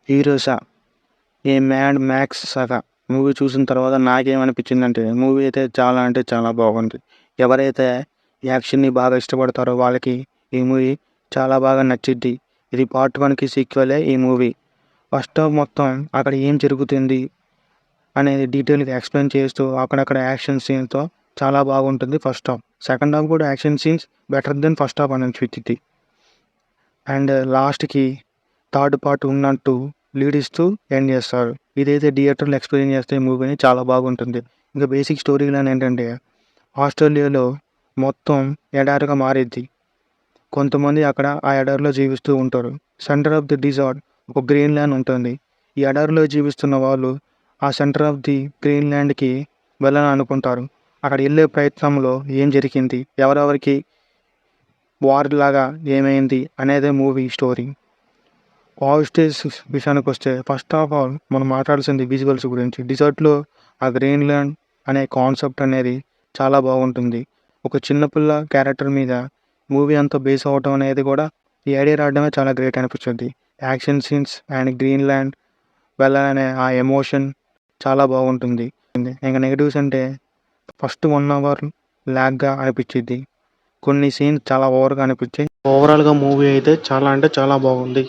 హీరోసా ఏ mad max సగా movie చూసిన తర్వాత నాకేమనిపించిందంటే మూవీ అయితే చాలా అంటే చాలా బాగుంది. ఎవరైతే యాక్షన్‌ని బాగా ఇష్టపడతారో వాళ్ళకి ఈ మూవీ చాలా బాగా నచ్చిద్ది. ఇది పార్ట్ 1కి సీక్వెలే ఈ మూవీ. ఫస్ట్ హాఫ్ మొత్తం అక్కడ ఏం జరుగుతుంది అనేది డీటెయిల్‌గా ఎక్స్‌ప్లెయిన్ చేస్తూ అక్కడక్కడ యాక్షన్ సీన్స్‌తో చాలా బాగుంటుంది ఫస్ట్ హాఫ్. సెకండ్ హాఫ్ కూడా action scenes better than first half అనిపించిద్ది. అండ్ లాస్ట్‌కి థర్డ్ పార్ట్ ఉన్నట్టు లీడ్ ఇస్తూ ఎండ్ చేస్తారు. ఇదైతే థియేటర్‌లో ఎక్స్‌పీరియన్స్ చేస్తే మూవీని చాలా బాగుంటుంది. ఇంకా బేసిక్ స్టోరీ లైన్ ఏంటంటే ఆస్ట్రేలియాలో మొత్తం ఎడారిగా మారిద్ది. కొంతమంది అక్కడ ఆ ఎడారిలో జీవిస్తూ ఉంటారు. సెంటర్ ఆఫ్ ది డిజార్ట్ ఒక గ్రీన్ ల్యాండ్ ఉంటుంది. ఈ ఎడారిలో జీవిస్తున్న వాళ్ళు ఆ సెంటర్ ఆఫ్ ది గ్రీన్ ల్యాండ్‌కి వెళ్ళాలని అనుకుంటారు. అక్కడ వెళ్ళే ప్రయత్నంలో ఏం జరిగింది, ఎవరెవరికి వార్ లాగా ఏమైంది అనేదే మూవీ స్టోరీ. పాజిటివ్స్ విషయానికొస్తే ఫస్ట్ ఆఫ్ ఆల్ మనం మాట్లాడాల్సింది విజువల్స్ గురించి. డిజర్ట్‌లో ఆ గ్రీన్‌లాండ్ అనే కాన్సెప్ట్ అనేది చాలా బాగుంటుంది. ఒక చిన్న పిల్ల క్యారెక్టర్ మీద మూవీ అంతా బేస్ అవ్వటం అనేది కూడా ఈ ఐడియా రావడమే చాలా గ్రేట్ అనిపించింది. యాక్షన్ సీన్స్ అండ్ గ్రీన్‌లాండ్ వెళ్ళాలనే ఆ ఎమోషన్ చాలా బాగుంటుంది. ఇంక నెగెటివ్స్ అంటే ఫస్ట్ 1 అవర్ ల్యాగ్‌గా అనిపించిద్ది. కొన్ని సీన్స్ చాలా ఓవర్‌గా అనిపించాయి. ఓవరాల్‌గా మూవీ అయితే చాలా అంటే చాలా బాగుంది.